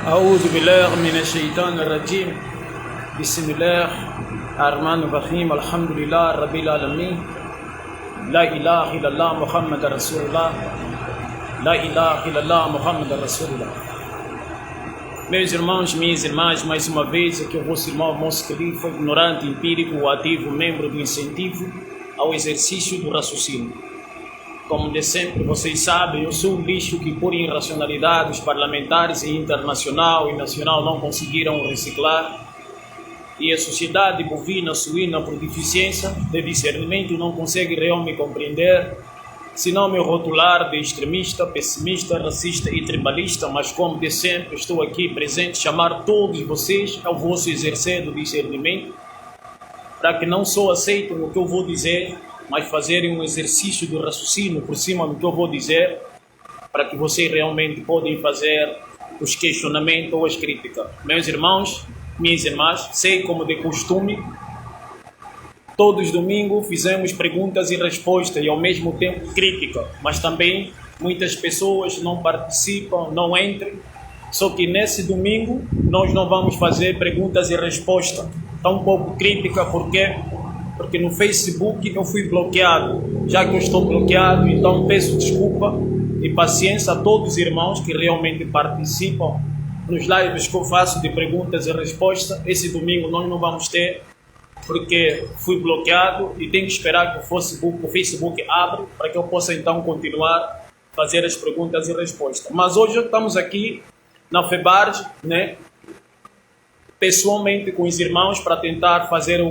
أعوذ بالله من الشيطان الرجيم بسم الله الرحمن الرحيم الحمد لله رب العالمين لا إله إلا الله محمد رسول الله لا إله إلا الله محمد رسول الله. Meus irmãos, minhas irmãs, mais uma vez aqui o vosso irmão Moço Khalifa, ignorante, empírico, ativo, membro do incentivo ao exercício do raciocínio. Como de sempre vocês sabem, eu sou um lixo que por irracionalidades parlamentares e internacional e nacional não conseguiram reciclar, e a sociedade bovina, suína, por deficiência de discernimento não consegue realmente compreender, senão me rotular de extremista, pessimista, racista e tribalista, mas como de sempre estou aqui presente, chamar todos vocês ao vosso exercer do discernimento, para que não só aceitem o que eu vou dizer, mas fazerem um exercício do raciocínio por cima do que eu vou dizer, para que vocês realmente podem fazer os questionamentos ou as críticas. Meus irmãos, minhas irmãs, sei como de costume, todos os domingos fizemos perguntas e respostas e ao mesmo tempo crítica, mas também muitas pessoas não participam, não entram, só que nesse domingo nós não vamos fazer perguntas e respostas, tão pouco crítica, porque no Facebook eu fui bloqueado. Já que eu estou bloqueado, então peço desculpa e paciência a todos os irmãos que realmente participam nos lives que eu faço de perguntas e respostas. Esse domingo nós não vamos ter, porque fui bloqueado e tenho que esperar que o Facebook abra para que eu possa então continuar a fazer as perguntas e respostas. Mas hoje estamos aqui na FEBARJ, né, pessoalmente com os irmãos para tentar fazer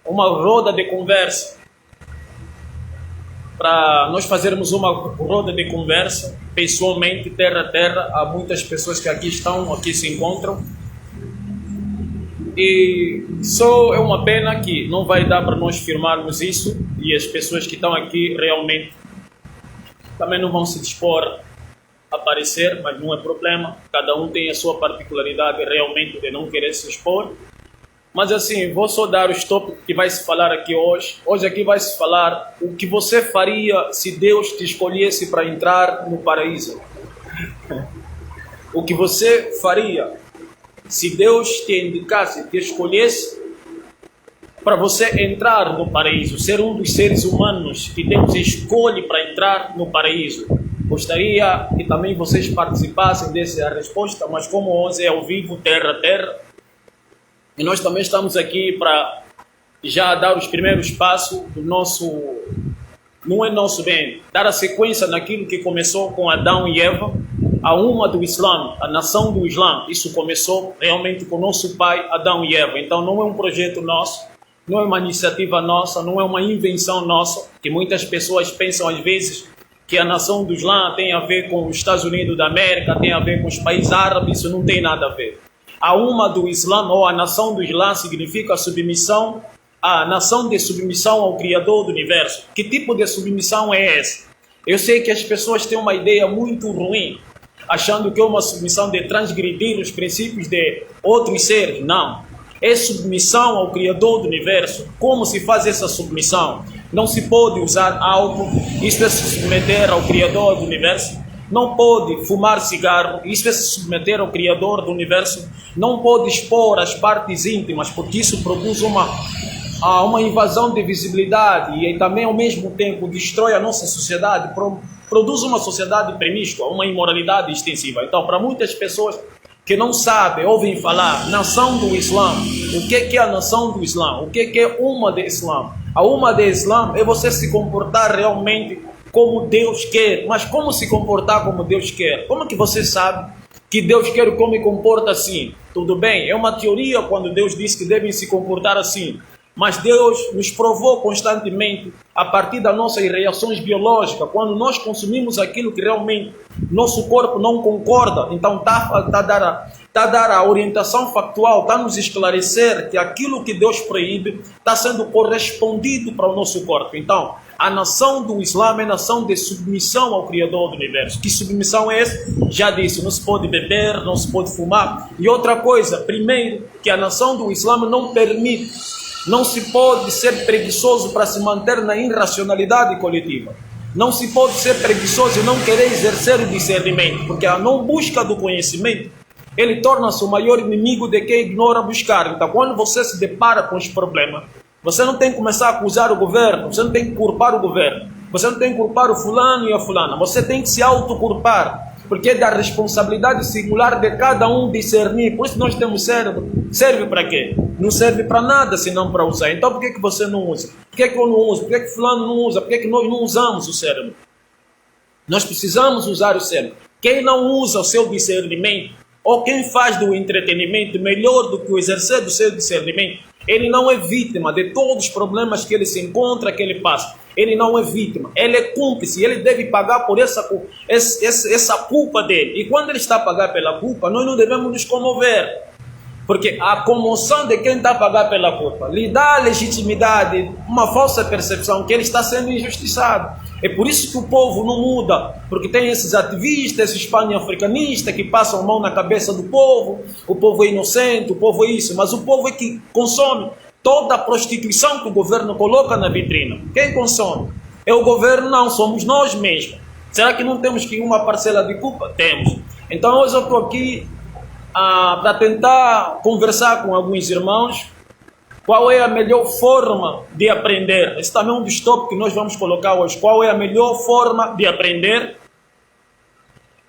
uma roda de conversa, para nós fazermos uma roda de conversa pessoalmente, terra a terra. Há muitas pessoas que aqui estão, aqui se encontram, e só é uma pena que não vai dar para nós firmarmos isso, e as pessoas que estão aqui realmente também não vão se dispor a aparecer, mas não é problema, cada um tem a sua particularidade realmente de não querer se expor. Mas assim, vou só dar os tópicos que vai se falar aqui hoje. Hoje aqui vai se falar o que você faria se Deus te escolhesse para entrar no paraíso. O que você faria se Deus te indicasse, te escolhesse para você entrar no paraíso, ser um dos seres humanos que Deus escolhe para entrar no paraíso. Gostaria que também vocês participassem dessa resposta, mas como hoje é ao vivo, terra a terra, e nós também estamos aqui para já dar os primeiros passos do nosso, não é nosso bem, dar a sequência naquilo que começou com Adão e Eva, a uma do Islã, a nação do Islã. Isso começou realmente com nosso pai Adão e Eva. Então não é um projeto nosso, não é uma iniciativa nossa, não é uma invenção nossa, que muitas pessoas pensam às vezes que a nação do Islã tem a ver com os Estados Unidos da América, tem a ver com os países árabes. Isso não tem nada a ver. A uma do Islã, ou a nação do Islã, significa submissão, a nação de submissão ao Criador do Universo. Que tipo de submissão é essa? Eu sei que as pessoas têm uma ideia muito ruim, achando que é uma submissão de transgredir os princípios de outros seres. Não. É submissão ao Criador do Universo. Como se faz essa submissão? Não se pode usar álcool, isso é se submeter ao Criador do Universo. Não pode fumar cigarro, isso é se submeter ao Criador do Universo. Não pode expor as partes íntimas, porque isso produz uma invasão de visibilidade e também ao mesmo tempo destrói a nossa sociedade, produz uma sociedade promíscua, uma imoralidade extensiva. Então, para muitas pessoas que não sabem, ouvem falar nação do Islã, o que é a nação do Islã? O que é uma de Islã? A uma de Islã é você se comportar realmente como Deus quer. Mas como se comportar como Deus quer? Como que você sabe que Deus quer que eu me comporte assim? Tudo bem, é uma teoria quando Deus diz que devem se comportar assim. Mas Deus nos provou constantemente, a partir das nossas reações biológicas, quando nós consumimos aquilo que realmente nosso corpo não concorda, então está a dar a orientação factual, está a nos esclarecer que aquilo que Deus proíbe está sendo correspondido para o nosso corpo. Então, a nação do Islã é a nação de submissão ao Criador do Universo. Que submissão é essa? Já disse, não se pode beber, não se pode fumar. E outra coisa, primeiro, que a nação do Islã não permite, não se pode ser preguiçoso para se manter na irracionalidade coletiva. Não se pode ser preguiçoso e não querer exercer o discernimento, porque a não busca do conhecimento, ele torna-se o maior inimigo de quem ignora buscar. Então, quando você se depara com os problemas, você não tem que começar a acusar o governo, você não tem que culpar o governo, você não tem que culpar o fulano e a fulana, você tem que se autoculpar, porque é da responsabilidade singular de cada um discernir. Por isso nós temos cérebro. Serve para quê? Não serve para nada senão para usar. Então por que você não usa? Por que eu não uso? Por que fulano não usa? Por que nós não usamos o cérebro? Nós precisamos usar o cérebro. Quem não usa o seu discernimento, ou quem faz do entretenimento melhor do que o exercer do seu discernimento, ele não é vítima de todos os problemas que ele se encontra, que ele passa. Ele não é vítima, ele é cúmplice, ele deve pagar por essa culpa dele. E quando ele está a pagar pela culpa, nós não devemos nos comover. Porque a comoção de quem está a pagar pela culpa lhe dá a legitimidade, uma falsa percepção que ele está sendo injustiçado. É por isso que o povo não muda, porque tem esses ativistas, esses pan-africanistas que passam a mão na cabeça do povo. O povo é inocente, o povo é isso, mas o povo é que consome toda a prostituição que o governo coloca na vitrina. Quem consome? É o governo? Não, somos nós mesmos. Será que não temos que uma parcela de culpa? Temos. Então hoje eu estou aqui para tentar conversar com alguns irmãos qual é a melhor forma de aprender. Esse também é um dos tópicos que nós vamos colocar hoje. Qual é a melhor forma de aprender?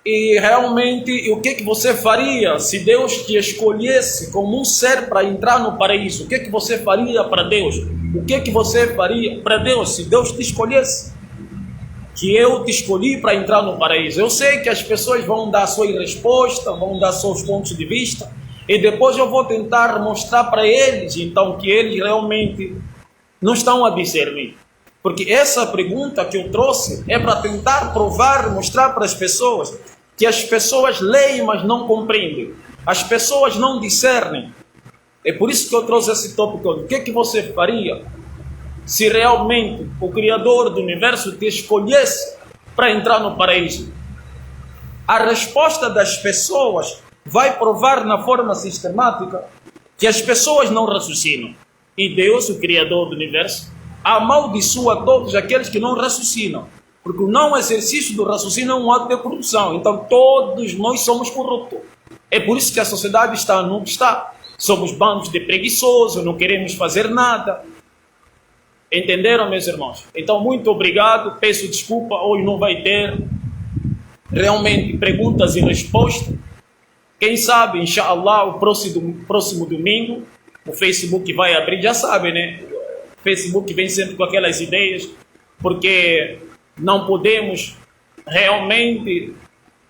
E realmente, o que você faria se Deus te escolhesse como um ser para entrar no paraíso? O que você faria para Deus? O que você faria para Deus se Deus te escolhesse? Que eu te escolhi para entrar no paraíso. Eu sei que as pessoas vão dar a sua resposta, vão dar seus pontos de vista, e depois eu vou tentar mostrar para eles, então, que eles realmente não estão a discernir. Porque essa pergunta que eu trouxe é para tentar provar, mostrar para as pessoas que as pessoas leem, mas não compreendem. As pessoas não discernem. É por isso que eu trouxe esse tópico. O que você faria se realmente o Criador do Universo te escolhesse para entrar no paraíso? A resposta das pessoas vai provar na forma sistemática que as pessoas não raciocinam. E Deus, o Criador do Universo, amaldiçoa todos aqueles que não raciocinam. Porque o não exercício do raciocínio é um ato de corrupção. Então todos nós somos corruptos. É por isso que a sociedade está no que está. Somos bandos de preguiçosos, não queremos fazer nada. Entenderam, meus irmãos? Então, muito obrigado. Peço desculpa, hoje não vai ter realmente perguntas e respostas. Quem sabe, inshallah, o próximo domingo, o Facebook vai abrir, já sabe, né? O Facebook vem sempre com aquelas ideias, porque não podemos realmente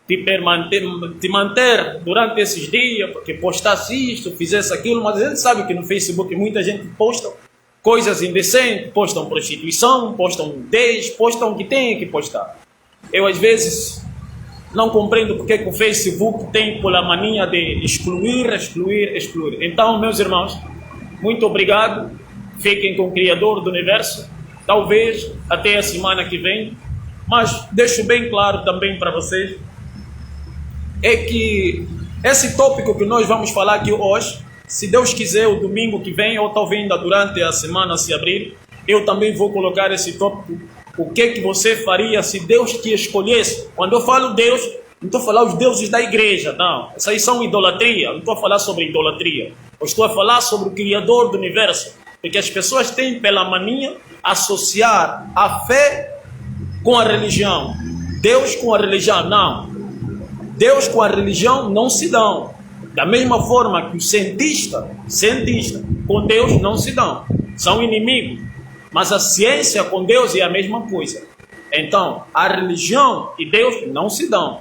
te manter durante esses dias, porque postasse isto, fizesse aquilo, mas a gente sabe que no Facebook muita gente posta coisas indecentes, postam prostituição, postam nudez, postam o que tem que postar. Eu às vezes não compreendo porque que o Facebook tem pela mania de excluir. Então, meus irmãos, muito obrigado. Fiquem com o Criador do Universo. Talvez até a semana que vem. Mas deixo bem claro também para vocês é que esse tópico que nós vamos falar aqui hoje, se Deus quiser, o domingo que vem, ou talvez ainda durante a semana se abrir, eu também vou colocar esse tópico. O que você faria se Deus te escolhesse? Quando eu falo Deus, não estou a falar os deuses da igreja, não. Essas aí são idolatria, não estou a falar sobre idolatria. Eu estou a falar sobre o Criador do Universo. Porque as pessoas têm pela mania associar a fé com a religião. Deus com a religião, não. Deus com a religião não se dão. Da mesma forma que o cientista com Deus não se dão. São inimigos. Mas a ciência com Deus é a mesma coisa. Então, a religião e Deus não se dão.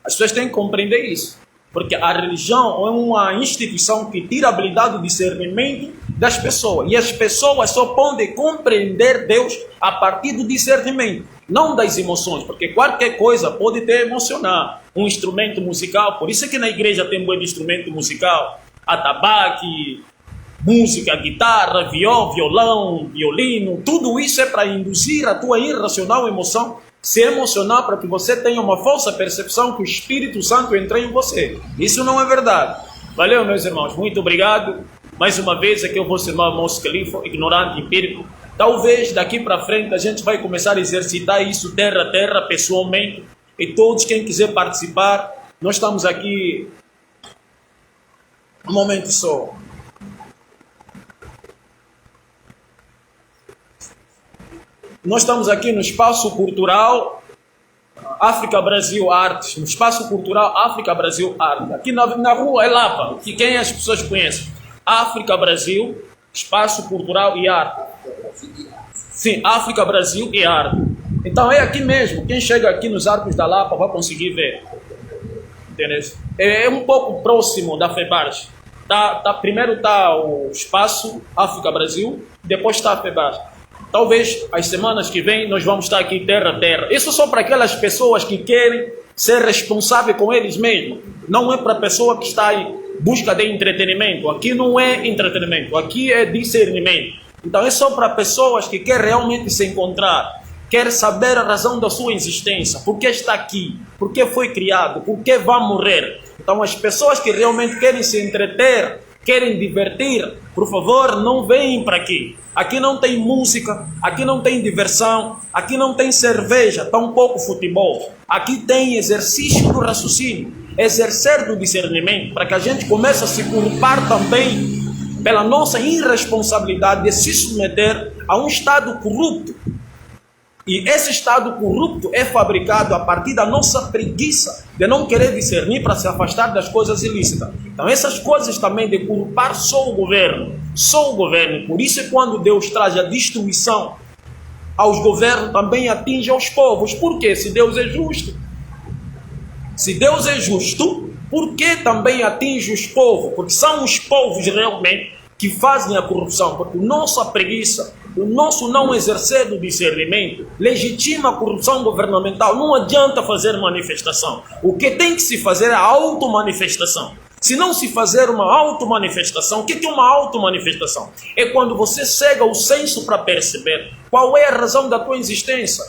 As pessoas têm que compreender isso. Porque a religião é uma instituição que tira a habilidade de discernimento das pessoas. E as pessoas só podem compreender Deus a partir do discernimento, não das emoções, porque qualquer coisa pode te emocionar. Um instrumento musical, por isso é que na igreja tem um bom instrumento musical, atabaque, música, guitarra, violão, violino, tudo isso é para induzir a tua irracional emoção, se emocionar para que você tenha uma falsa percepção que o Espírito Santo entra em você. Isso não é verdade. Valeu, meus irmãos, muito obrigado. Mais uma vez, aqui eu vou ser Moço Khalifa, ignorante empírico. Talvez daqui para frente a gente vai começar a exercitar isso terra a terra, pessoalmente. E todos, quem quiser participar, nós estamos aqui. Um momento só. Nós estamos aqui no Espaço Cultural África Brasil Artes, no Espaço Cultural África Brasil Arte. Aqui na rua é Lapa, que quem as pessoas conhecem. África Brasil, Espaço Cultural e Arte. Sim, África Brasil e Arte. Então é aqui mesmo, quem chega aqui nos Arcos da Lapa vai conseguir ver. Entendeu? É um pouco próximo da FEBARS. Primeiro está o Espaço África Brasil, depois está a FEBARS. Talvez as semanas que vêm nós vamos estar aqui terra a terra. Isso só para aquelas pessoas que querem ser responsáveis com eles mesmos. Não é para a pessoa que está em busca de entretenimento. Aqui não é entretenimento, aqui é discernimento. Então é só para pessoas que querem realmente se encontrar, quer saber a razão da sua existência, por que está aqui, por que foi criado, por que vai morrer. Então as pessoas que realmente querem se entreter, querem divertir, por favor, não venham para aqui. Aqui não tem música, aqui não tem diversão, aqui não tem cerveja, tampouco futebol. Aqui tem exercício do raciocínio, exercer do discernimento, para que a gente comece a se culpar também pela nossa irresponsabilidade de se submeter a um estado corrupto. E esse estado corrupto é fabricado a partir da nossa preguiça de não querer discernir para se afastar das coisas ilícitas. Então essas coisas também de culpar só o governo. Por isso é quando Deus traz a destruição aos governos, também atinge aos povos. Por quê? Se Deus é justo. Se Deus é justo, por que também atinge os povos? Porque são os povos realmente que fazem a corrupção. Porque a nossa preguiça, o nosso não exercer do discernimento legitima a corrupção governamental. Não adianta fazer manifestação. O que tem que se fazer é a automanifestação. Se não se fazer uma automanifestação, o que é uma automanifestação? É quando você cega o senso para perceber qual é a razão da tua existência.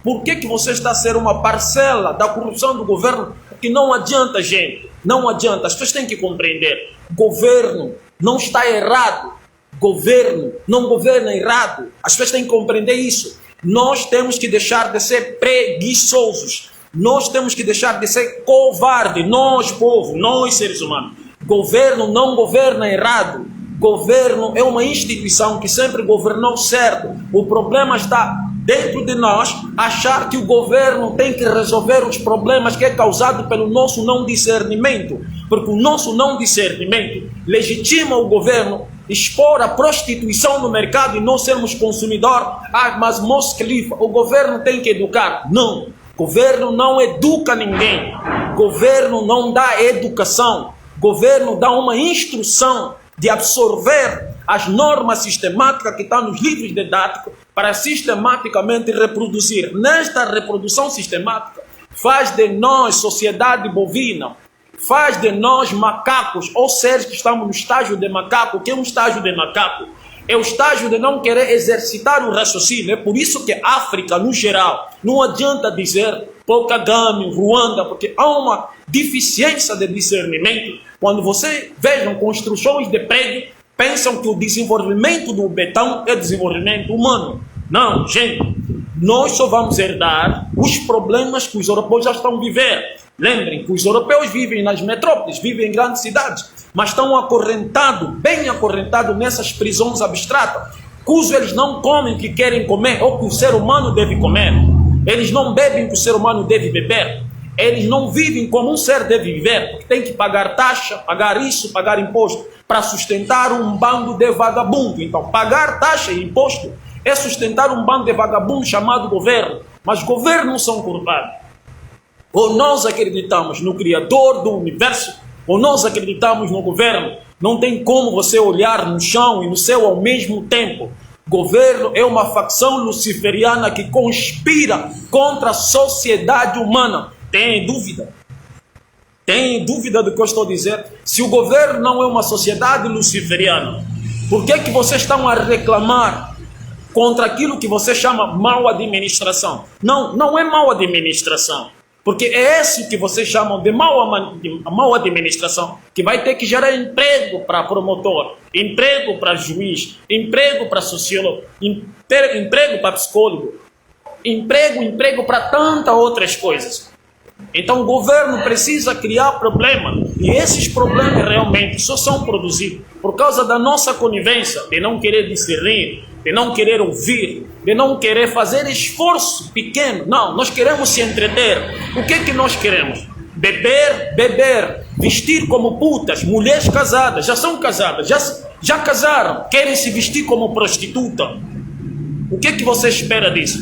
Por que você está a ser uma parcela da corrupção do governo? Porque não adianta, gente. Não adianta. As pessoas têm que compreender. Governo não está errado. Governo não governa errado. As pessoas têm que compreender isso. Nós temos que deixar de ser preguiçosos. Nós temos que deixar de ser covarde. Nós, povo, nós seres humanos. Governo não governa errado. Governo é uma instituição que sempre governou certo. O problema está dentro de nós achar que o governo tem que resolver os problemas que é causado pelo nosso não discernimento. Porque o nosso não discernimento legitima o governo expor a prostituição no mercado e não sermos consumidor. Mas Moço Khalifa, o governo tem que educar. Não, governo não educa ninguém. Governo não dá educação. Governo dá uma instrução de absorver as normas sistemáticas que estão nos livros didáticos para sistematicamente reproduzir. Nesta reprodução sistemática, faz de nós sociedade bovina, faz de nós macacos, ou seres que estamos no estágio de macaco. O que é um estágio de macaco? É o estágio de não querer exercitar o raciocínio. É por isso que a África, no geral, não adianta dizer Paul Kagame, Ruanda, porque há uma deficiência de discernimento. Quando você vejam construções de prédio, pensam que o desenvolvimento do betão é desenvolvimento humano. Não, gente, nós só vamos herdar os problemas que os europeus já estão vivendo. Lembrem que os europeus vivem nas metrópoles, vivem em grandes cidades, mas estão acorrentados, bem acorrentados nessas prisões abstratas, cujo eles não comem o que querem comer ou que o ser humano deve comer. Eles não bebem o que o ser humano deve beber. Eles não vivem como um ser deve viver, porque tem que pagar taxa, pagar isso, pagar imposto, para sustentar um bando de vagabundo. Então, pagar taxa e imposto é sustentar um bando de vagabundo chamado governo. Mas governos são culpados. Ou nós acreditamos no Criador do universo, ou nós acreditamos no governo. Não tem como você olhar no chão e no céu ao mesmo tempo. Governo é uma facção luciferiana que conspira contra a sociedade humana. Tem dúvida? Tem dúvida do que eu estou dizendo? Se o governo não é uma sociedade luciferiana, por que vocês estão a reclamar contra aquilo que você chama mal administração? Não, não é mal administração. Porque é isso que vocês chamam de mal administração, que vai ter que gerar emprego para promotor, emprego para juiz, emprego para sociólogo, emprego para psicólogo, emprego para tantas outras coisas. Então o governo precisa criar problemas, e esses problemas realmente só são produzidos por causa da nossa conivência, de não querer discernir, de não querer ouvir, de não querer fazer esforço pequeno. Não, nós queremos se entreter. O que nós queremos? Beber, vestir como putas, mulheres casadas, já são casadas, já casaram, querem se vestir como prostituta. O que você espera disso?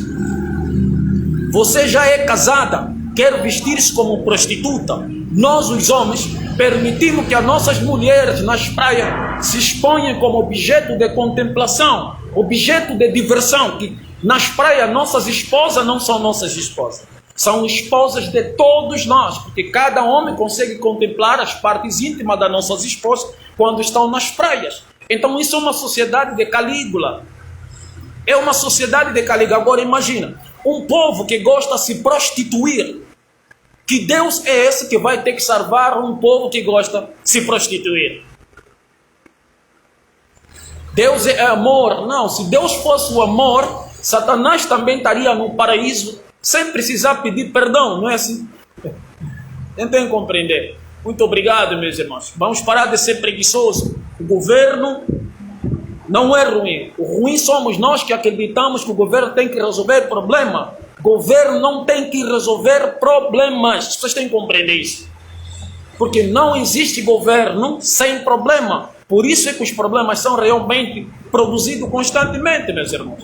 Você já é casada, quer vestir-se como prostituta. Nós, os homens, permitimos que as nossas mulheres nas praias se exponham como objeto de contemplação, objeto de diversão, que nas praias nossas esposas não são nossas esposas, são esposas de todos nós, porque cada homem consegue contemplar as partes íntimas das nossas esposas quando estão nas praias. Então isso é uma sociedade de Calígula. É uma sociedade de Calígula. Agora imagina, um povo que gosta de se prostituir. Que Deus é esse que vai ter que salvar um povo que gosta de se prostituir? Deus é amor. Não, se Deus fosse o amor, Satanás também estaria no paraíso sem precisar pedir perdão, não é assim? Tentem compreender. Muito obrigado, meus irmãos. Vamos parar de ser preguiçosos. O governo não é ruim. O ruim somos nós que acreditamos que o governo tem que resolver problema. O governo não tem que resolver problemas. Vocês têm que compreender isso. Porque não existe governo sem problema. Por isso é que os problemas são realmente produzidos constantemente, meus irmãos.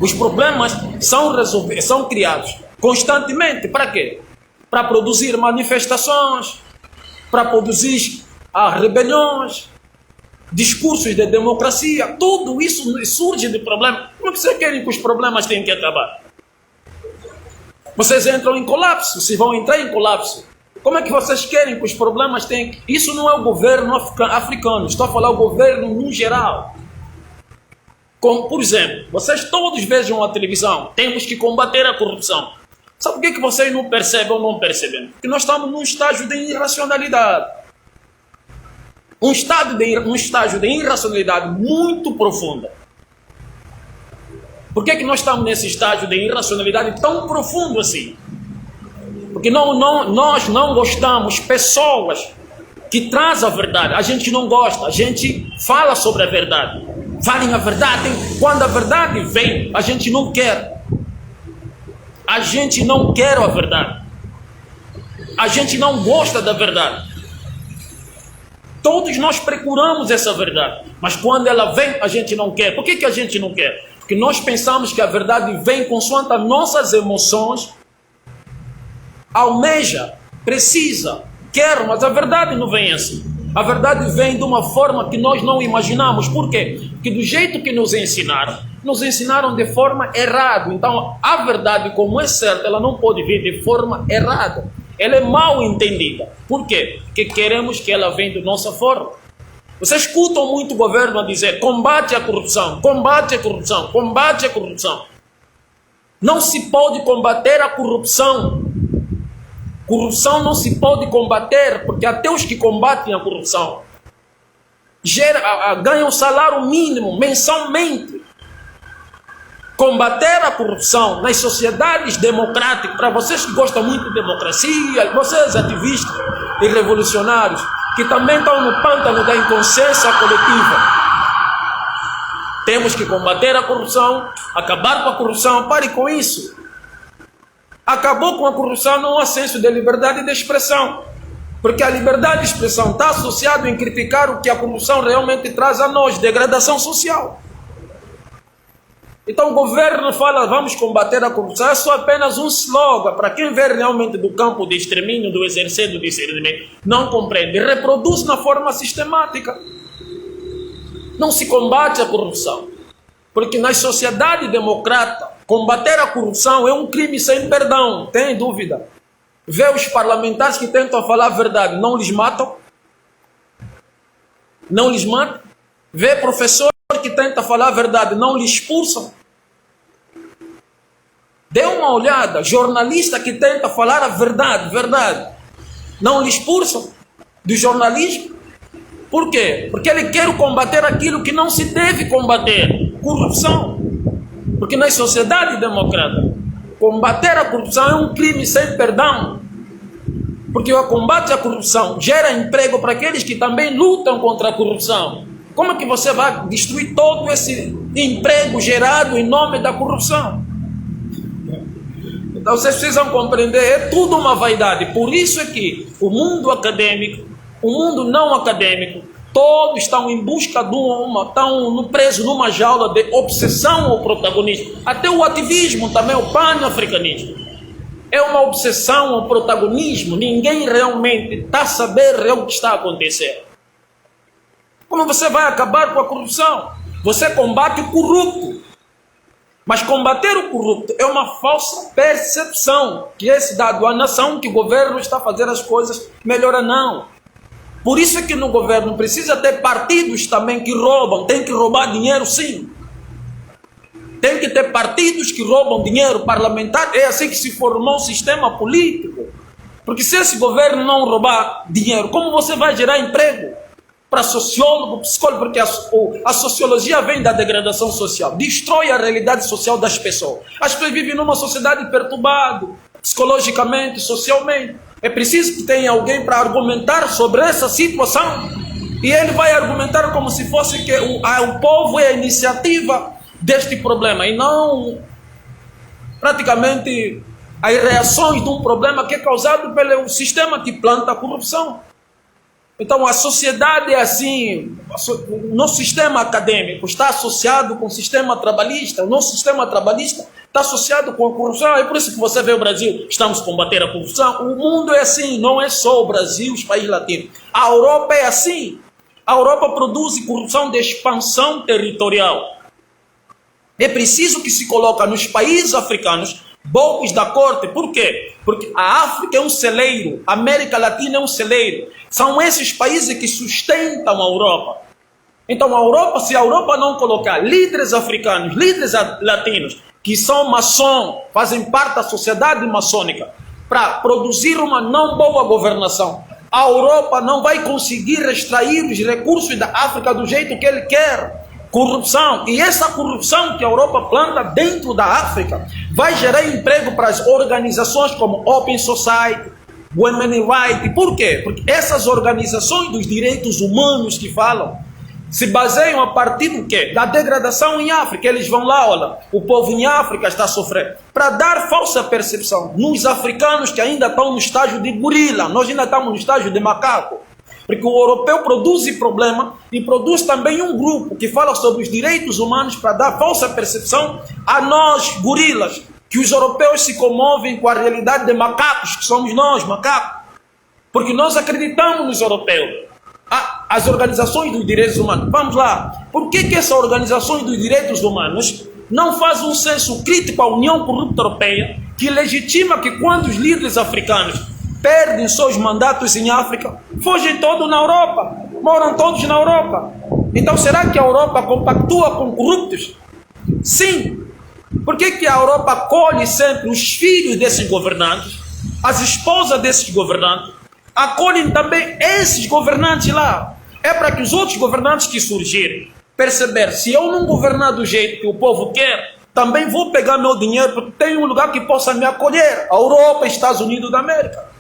Os problemas são criados constantemente. Para quê? Para produzir manifestações, para produzir rebeliões, discursos de democracia. Tudo isso surge de problemas. Como é que vocês querem que os problemas tenham que acabar? Vocês entram em colapso, se vão entrar em colapso. Como é que vocês querem que os problemas tenham que... Isso não é o governo africano, estou a falar o governo no geral. Como, por exemplo, vocês todos vejam a televisão, temos que combater a corrupção. Sabe por que vocês não percebem ou não percebem? Porque nós estamos num estágio de irracionalidade. Um estágio de irracionalidade muito profunda. Por que nós estamos nesse estágio de irracionalidade tão profundo assim? Porque nós não gostamos de pessoas que trazem a verdade. A gente não gosta, a gente fala sobre a verdade. Falem a verdade. Quando a verdade vem, a gente não quer. A gente não quer a verdade. A gente não gosta da verdade. Todos nós procuramos essa verdade. Mas quando ela vem, a gente não quer. Por que a gente não quer? Porque nós pensamos que a verdade vem consoante as nossas emoções. Almeja, precisa, quer, mas a verdade não vem assim. A verdade vem de uma forma que nós não imaginamos. Por quê? Porque do jeito que nos ensinaram de forma errada. Então, a verdade, como é certa, ela não pode vir de forma errada. Ela é mal entendida. Por quê? Porque queremos que ela venha de nossa forma. Vocês escutam muito o governo a dizer: combate a corrupção, combate a corrupção, combate a corrupção. Não se pode combater a corrupção. Corrupção não se pode combater, porque até os que combatem a corrupção ganham salário mínimo mensalmente. Combater a corrupção nas sociedades democráticas, para vocês que gostam muito de democracia, vocês ativistas e revolucionários, que também estão no pântano da inconsciência coletiva, temos que combater a corrupção, acabar com a corrupção. Pare com isso. Acabou com a corrupção, não há senso de liberdade de expressão. Porque a liberdade de expressão está associada em criticar o que a corrupção realmente traz a nós, degradação social. Então o governo fala, vamos combater a corrupção, é só apenas um slogan, para quem vê realmente do campo de extermínio, do exercer do discernimento, não compreende, reproduz na forma sistemática. Não se combate a corrupção, porque na sociedade democrata, combater a corrupção é um crime sem perdão, tem dúvida? Vê os parlamentares que tentam falar a verdade, não lhes matam? Não lhes matam? Vê professor que tenta falar a verdade, não lhe expulsam? Dê uma olhada, jornalista que tenta falar a verdade, não lhe expulsam do jornalismo? Por quê? Porque ele quer combater aquilo que não se deve combater, corrupção. Porque na sociedade democrata, combater a corrupção é um crime sem perdão. Porque o combate à corrupção gera emprego para aqueles que também lutam contra a corrupção. Como é que você vai destruir todo esse emprego gerado em nome da corrupção? Então vocês precisam compreender, é tudo uma vaidade. Por isso é que o mundo acadêmico, o mundo não acadêmico, todos estão em busca de estão presos numa jaula de obsessão ao protagonismo. Até o ativismo também, o pan-africanismo. É uma obsessão ao protagonismo. Ninguém realmente está a saber o que está a acontecer. Como você vai acabar com a corrupção? Você combate o corrupto. Mas combater o corrupto é uma falsa percepção que esse dado à nação, que o governo está fazendo as coisas melhor. Não. Por isso é que no governo precisa ter partidos também que roubam. Tem que roubar dinheiro, sim. Tem que ter partidos que roubam dinheiro parlamentar. É assim que se formou o sistema político. Porque se esse governo não roubar dinheiro, como você vai gerar emprego? Para sociólogo, psicólogo, porque a sociologia vem da degradação social, destrói a realidade social das pessoas. As pessoas vivem numa sociedade perturbada, psicologicamente, socialmente. É preciso que tenha alguém para argumentar sobre essa situação, e ele vai argumentar como se fosse que o povo é a iniciativa deste problema, e não praticamente as reações de um problema que é causado pelo sistema que planta a corrupção. Então a sociedade é assim, o nosso sistema acadêmico está associado com o sistema trabalhista, o nosso sistema trabalhista está associado com a corrupção, é por isso que você vê o Brasil, estamos combatendo a corrupção. O mundo é assim, não é só o Brasil, os países latinos. A Europa é assim, a Europa produz corrupção de expansão territorial. É preciso que se coloque nos países africanos bocos da corte. Por quê? Porque a África é um celeiro, a América Latina é um celeiro. São esses países que sustentam a Europa. Então a Europa, se a Europa não colocar líderes africanos, líderes latinos, que são maçons, fazem parte da sociedade maçônica, para produzir uma não boa governação, a Europa não vai conseguir extrair os recursos da África do jeito que ele quer. Corrupção, e essa corrupção que a Europa planta dentro da África vai gerar emprego para as organizações como Open Society, Women Rights. Por quê? Porque essas organizações dos direitos humanos que falam se baseiam a partir do quê? Da degradação em África. Eles vão lá, olha, o povo em África está sofrendo, para dar falsa percepção nos africanos que ainda estão no estágio de gorila. Nós ainda estamos no estágio de macaco. Porque o europeu produz problema e produz também um grupo que fala sobre os direitos humanos para dar falsa percepção a nós, gorilas, que os europeus se comovem com a realidade de macacos, que somos nós, macacos. Porque nós acreditamos nos europeus. As organizações dos direitos humanos. Vamos lá. Por que essas organizações dos direitos humanos não fazem um senso crítico à União Corrupta Europeia, que legitima que quando os líderes africanos perdem seus mandatos em África, fogem todos na Europa, moram todos na Europa? Então será que a Europa compactua com corruptos? Sim. Por que a Europa acolhe sempre os filhos desses governantes, as esposas desses governantes, acolhem também esses governantes lá? É para que os outros governantes que surgirem perceber, se eu não governar do jeito que o povo quer, também vou pegar meu dinheiro, porque tem um lugar que possa me acolher, a Europa, Estados Unidos da América.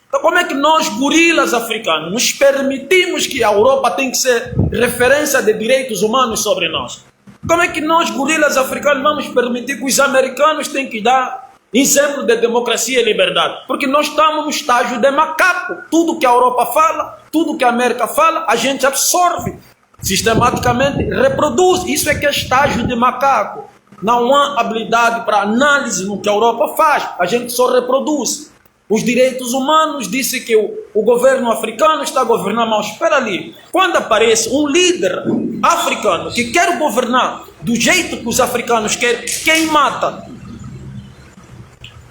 Então como é que nós, gorilas africanos, nos permitimos que a Europa tem que ser referência de direitos humanos sobre nós? Como é que nós, gorilas africanos, vamos permitir que os americanos tenham que dar exemplo de democracia e liberdade? Porque nós estamos no estágio de macaco. Tudo que a Europa fala, tudo que a América fala, a gente absorve. sistematicamente reproduz. Isso é que é estágio de macaco. Não há habilidade para análise no que a Europa faz. A gente só reproduz. Os direitos humanos disse que o governo africano está a governar mal. Espera ali. Quando aparece um líder africano que quer governar do jeito que os africanos querem, quem mata?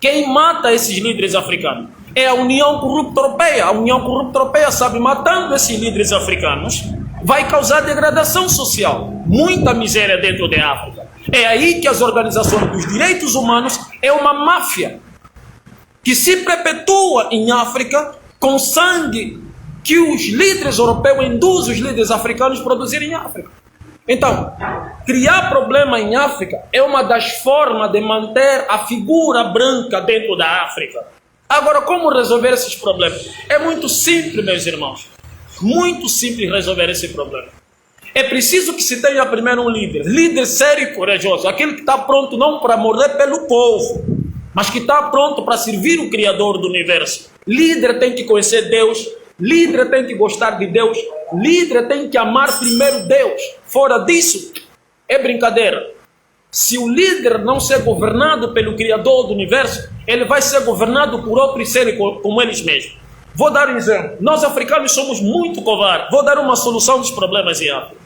Quem mata esses líderes africanos? É a União Corrupta Europeia. A União Corrupta Europeia sabe, matando esses líderes africanos, vai causar degradação social. Muita miséria dentro da África. É aí que as organizações dos direitos humanos é uma máfia que se perpetua em África com sangue que os líderes europeus induzem os líderes africanos a produzirem em África. Então, criar problema em África é uma das formas de manter a figura branca dentro da África. Agora, como resolver esses problemas? É muito simples, meus irmãos. Muito simples resolver esse problema. É preciso que se tenha primeiro um líder sério e corajoso, aquele que está pronto não para morrer pelo povo, mas que está pronto para servir o Criador do Universo. Líder tem que conhecer Deus, líder tem que gostar de Deus, líder tem que amar primeiro Deus. Fora disso, é brincadeira. Se o líder não ser governado pelo Criador do Universo, ele vai ser governado por outros seres como eles mesmos. Vou dar um exemplo. Nós africanos somos muito covardes. Vou dar uma solução dos problemas em África.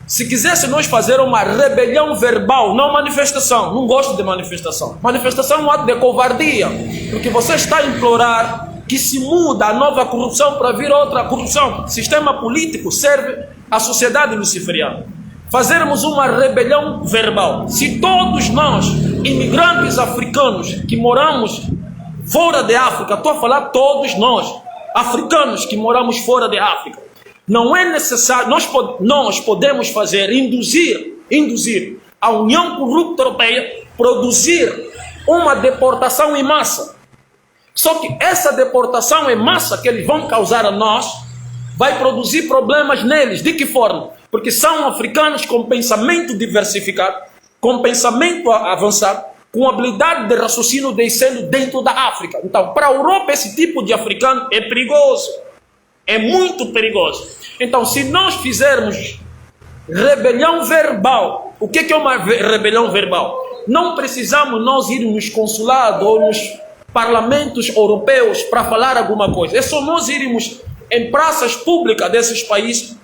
Se quisesse nós fazer uma rebelião verbal, não manifestação, não gosto de manifestação. Manifestação é um ato de covardia, porque você está a implorar que se muda a nova corrupção para vir outra corrupção. O sistema político serve à sociedade luciferiana. Fazermos uma rebelião verbal. Se todos nós, imigrantes africanos que moramos fora de África, estou a falar todos nós, africanos que moramos fora de África, não é necessário, nós podemos fazer, induzir a União Corrupta Europeia produzir uma deportação em massa. Só que essa deportação em massa que eles vão causar a nós, vai produzir problemas neles. De que forma? Porque são africanos com pensamento diversificado, com pensamento avançado, com habilidade de raciocínio descendo dentro da África. Então, para a Europa, esse tipo de africano é perigoso. É muito perigoso. Então, se nós fizermos rebelião verbal, o que é uma rebelião verbal? Não precisamos nós ir nos consulados ou nos parlamentos europeus para falar alguma coisa. É só nós irmos em praças públicas desses países,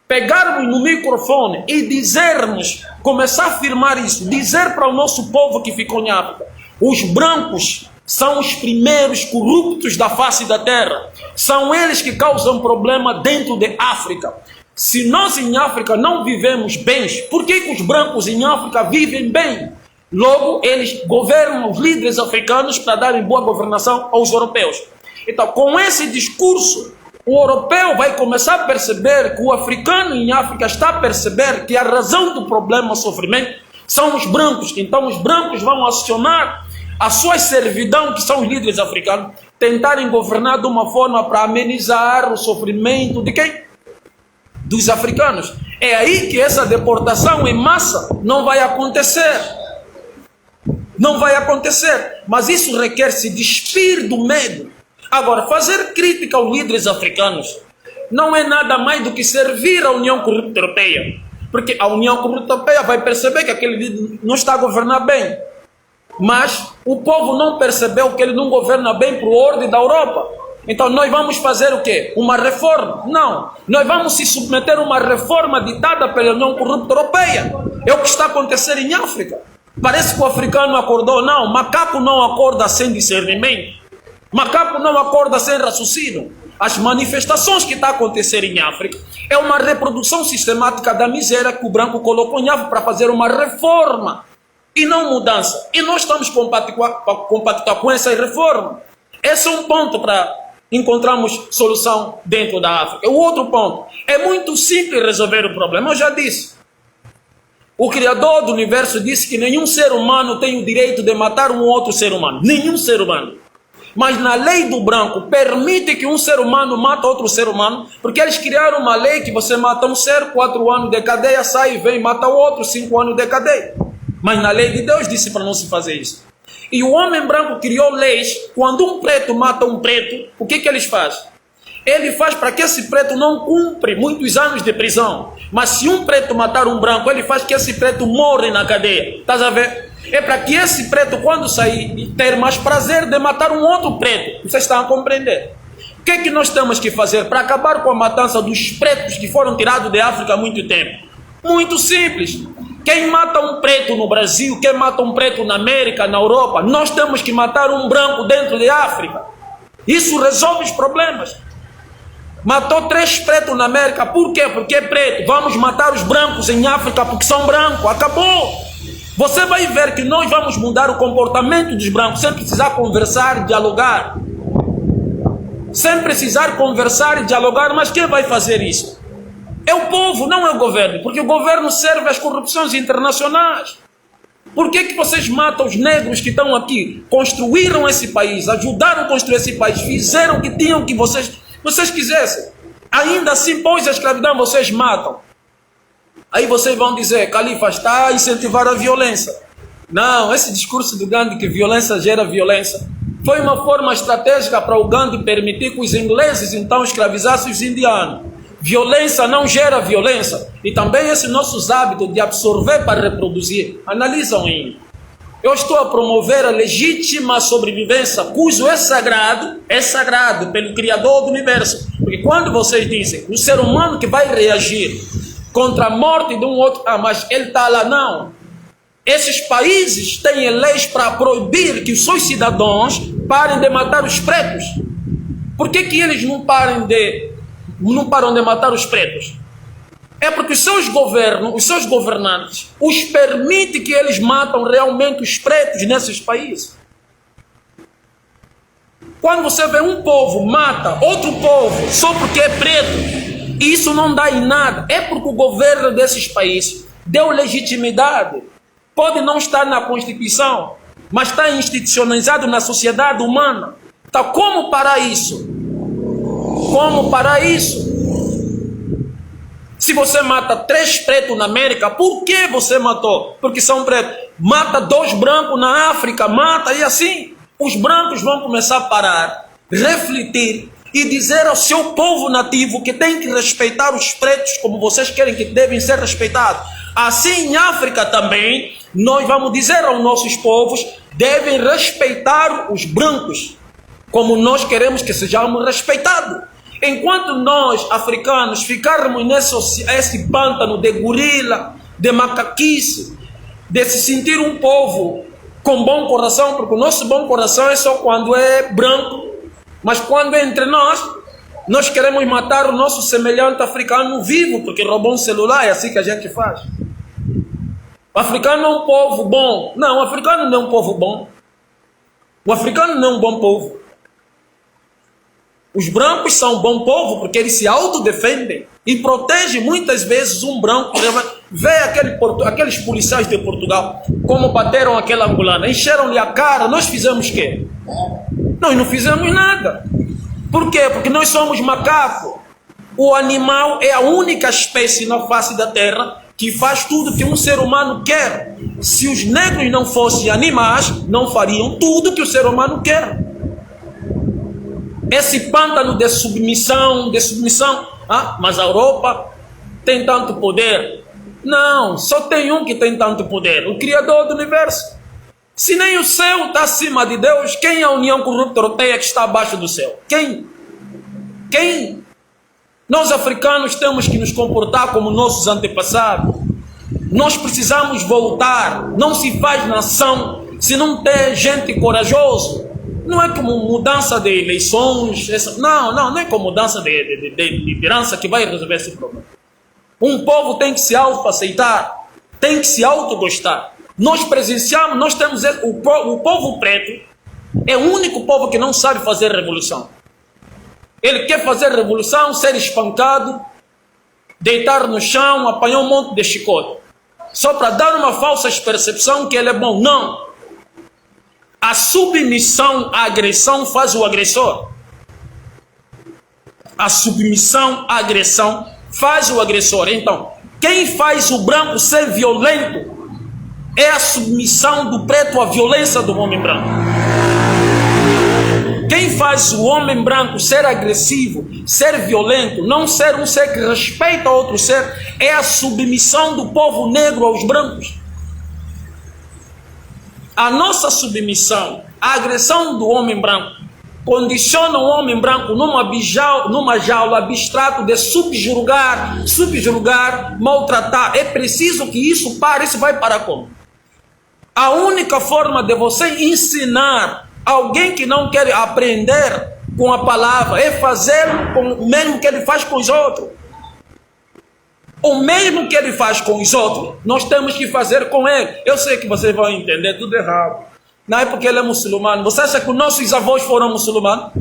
pegarmos no microfone e dizermos, começar a afirmar isso, dizer para o nosso povo que ficou em África: os brancos são os primeiros corruptos da face da terra. São eles que causam problema dentro de África. Se nós em África não vivemos bem, por que os brancos em África vivem bem? Logo, eles governam os líderes africanos para darem boa governação aos europeus. Então, com esse discurso, o europeu vai começar a perceber que o africano em África está a perceber que a razão do problema, o sofrimento, são os brancos. Então, os brancos vão acionar a sua servidão, que são os líderes africanos, tentarem governar de uma forma para amenizar o sofrimento de quem? Dos africanos. É aí que essa deportação em massa não vai acontecer. Não vai acontecer. Mas isso requer se despir do medo. Agora, fazer crítica aos líderes africanos não é nada mais do que servir à União Corrupta Europeia. Porque a União Corrupta Europeia vai perceber que aquele líder não está a governar bem. Mas o povo não percebeu que ele não governa bem para o ordem da Europa. Então nós vamos fazer o quê? Uma reforma? Não. Nós vamos se submeter a uma reforma ditada pela União Corrupta Europeia. É o que está acontecendo em África. Parece que o africano acordou. Não, macaco não acorda sem discernimento. Macaco não acorda sem raciocínio. As manifestações que estão acontecendo em África é uma reprodução sistemática da miséria que o branco colocou em África para fazer uma reforma e não mudança. E nós estamos compactuar com essa reforma. Esse é um ponto para encontrarmos solução dentro da África. O outro ponto, é muito simples resolver o problema. Eu já disse. O Criador do Universo disse que nenhum ser humano tem o direito de matar um outro ser humano. Nenhum ser humano. Mas na lei do branco, permite que um ser humano mate outro ser humano, porque eles criaram uma lei que você mata um ser, 4 anos de cadeia, sai e vem, mata o outro, 5 anos de cadeia. Mas na lei de Deus disse para não se fazer isso. E o homem branco criou leis, quando um preto mata um preto, o que eles fazem? ele faz para que esse preto não cumpra muitos anos de prisão. Mas se um preto matar um branco, ele faz que esse preto morre na cadeia. Estás a ver? É para que esse preto, quando sair, ter mais prazer de matar um outro preto. Vocês estão a compreender? O que é que nós temos que fazer para acabar com a matança dos pretos que foram tirados da África há muito tempo? Muito simples. Quem mata um preto no Brasil, quem mata um preto na América, na Europa, nós temos que matar um branco dentro da África. Isso resolve os problemas. Matou 3 pretos na América, por quê? Porque é preto. Vamos matar os brancos em África porque são brancos. Acabou. Você vai ver que nós vamos mudar o comportamento dos brancos sem precisar conversar, dialogar. Sem precisar conversar e dialogar, mas quem vai fazer isso? É o povo, não é o governo, porque o governo serve às corrupções internacionais. Por que que vocês matam os negros que estão aqui? Construíram esse país, ajudaram a construir esse país, fizeram o que tinham que vocês quisessem. Ainda assim, pós a escravidão, vocês matam. Aí vocês vão dizer, Califa está a incentivar a violência. Não, esse discurso do Gandhi que violência gera violência foi uma forma estratégica para o Gandhi permitir que os ingleses então escravizassem os indianos. Violência não gera violência. E também esses nossos hábitos de absorver para reproduzir. Analisam aí. Eu estou a promover a legítima sobrevivência, cujo é sagrado pelo Criador do Universo. Porque quando vocês dizem o ser humano que vai reagir contra a morte de um outro, mas ele está lá, não. Esses países têm leis para proibir que os seus cidadãos parem de matar os pretos. Por que que eles não param de matar os pretos? É porque os seus governos, os seus governantes, os permitem que eles matam realmente os pretos nesses países. Quando você vê um povo mata outro povo só porque é preto, isso não dá em nada. É porque o governo desses países deu legitimidade. Pode não estar na Constituição, mas está institucionalizado na sociedade humana. Então, como parar isso? Como parar isso? Se você mata 3 pretos na América, por que você matou? Porque são pretos. Mata 2 brancos na África, mata e assim. Os brancos vão começar a parar, refletir e dizer ao seu povo nativo que tem que respeitar os pretos como vocês querem que devem ser respeitados. Assim, em África também, nós vamos dizer aos nossos povos, devem respeitar os brancos, como nós queremos que sejamos respeitados. Enquanto nós, africanos, ficarmos nesse pântano de gorila, de macaquice, de se sentir um povo com bom coração, porque o nosso bom coração é só quando é branco, mas quando é entre nós queremos matar o nosso semelhante africano vivo, porque roubou um celular, é assim que a gente faz. O africano é um povo bom. Não, o africano não é um povo bom. O africano não é um bom povo. Os brancos são um bom povo porque eles se autodefendem e protegem muitas vezes um branco. Vê aqueles policiais de Portugal como bateram aquela angolana, encheram-lhe a cara. Nós fizemos o quê? Nós não fizemos nada. Por quê? Porque nós somos macacos. O animal é a única espécie na face da terra que faz tudo que um ser humano quer. Se os negros não fossem animais, não fariam tudo que o ser humano quer. Esse pântano de submissão, mas a Europa tem tanto poder. Não, só tem um que tem tanto poder, o Criador do Universo. Se nem o céu está acima de Deus, quem é a União Corrupta Europeia que está abaixo do céu? Quem? Nós africanos temos que nos comportar como nossos antepassados. Nós precisamos voltar. Não se faz nação se não tem gente corajosa. Não é como mudança de eleições. Não é como mudança de liderança que vai resolver esse problema. Um povo tem que se auto-aceitar, tem que se auto-gostar. Nós presenciamos, nós temos o povo preto é o único povo que não sabe fazer revolução. Ele quer fazer revolução, ser espancado, deitar no chão, apanhar um monte de chicote, só para dar uma falsa percepção que ele é bom. Não. A submissão à agressão faz o agressor. A submissão à agressão faz o agressor. Então, quem faz o branco ser violento é a submissão do preto à violência do homem branco. Quem faz o homem branco ser agressivo, ser violento, não ser um ser que respeita outro ser, é a submissão do povo negro aos brancos. A nossa submissão, a agressão do homem branco, condiciona o homem branco numa jaula abstrato de subjugar, maltratar. É preciso que isso pare. Isso vai para como? A única forma de você ensinar alguém que não quer aprender com a palavra é fazer o mesmo que ele faz com os outros. O mesmo que ele faz com os outros, nós temos que fazer com ele. Eu sei que vocês vão entender tudo errado. Não é porque ele é muçulmano. Você acha que os nossos avós foram muçulmanos?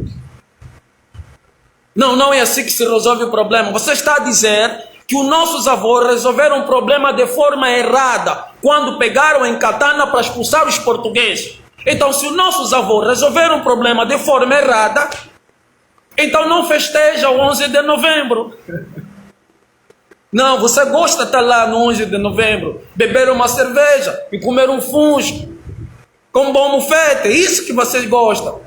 Não, não é assim que se resolve o problema. Você está a dizer que os nossos avós resolveram o problema de forma errada quando pegaram em katana para expulsar os portugueses. Então, se os nossos avós resolveram o problema de forma errada, então não festeja o 11 de novembro. Não, você gosta de estar lá no 11 de novembro, beber uma cerveja e comer um fusco com bom mufete, é isso que vocês gostam.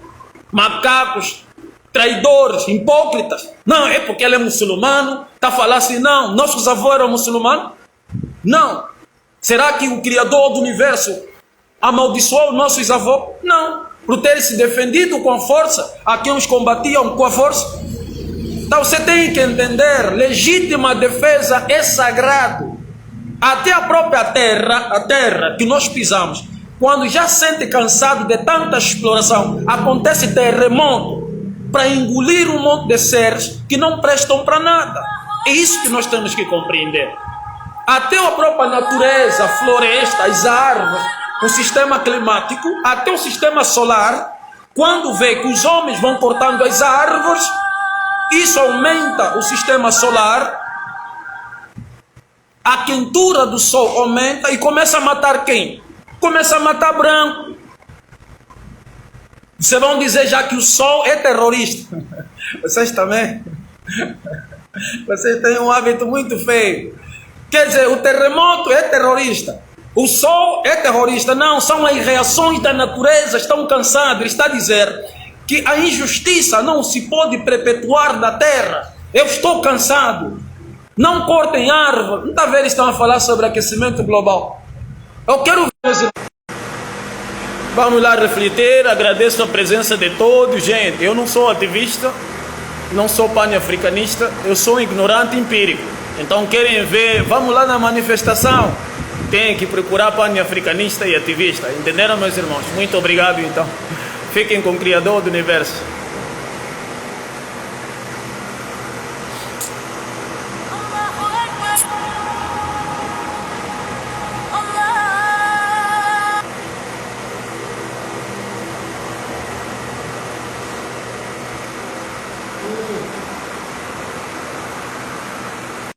Macacos, traidores, hipócritas. Não, é porque ele é muçulmano, está a falar assim, não, nossos avós eram muçulmanos? Não. Será que o Criador do Universo amaldiçoou nossos avós? Não. Por ter se defendido com a força, a quem os combatiam com a força. Então você tem que entender, legítima defesa é sagrado. Até a própria terra, a terra que nós pisamos, quando já se sente cansado de tanta exploração, acontece terremoto para engolir um monte de seres que não prestam para nada. É isso que nós temos que compreender. Até a própria natureza, a floresta, as árvores, o sistema climático, até o sistema solar, quando vê que os homens vão cortando as árvores, isso aumenta o sistema solar, a quentura do sol aumenta e começa a matar quem? Começa a matar branco. Vocês vão dizer já que o sol é terrorista. Vocês também? Vocês têm um hábito muito feio. Quer dizer, o terremoto é terrorista. O sol é terrorista. Não, são as reações da natureza. Estão cansados. Ele está a dizer que a injustiça não se pode perpetuar na terra. Eu estou cansado. Não cortem árvore. Não está vendo? Eles estão a falar sobre aquecimento global. Eu quero ver. Vamos lá refletir. Agradeço a presença de todos. Gente, eu não sou ativista, não sou pan-africanista, eu sou um ignorante empírico. Então querem ver, vamos lá na manifestação. Tem que procurar pan-africanista e ativista. Entenderam, meus irmãos? Muito obrigado, então. Fiquem com o Criador do Universo.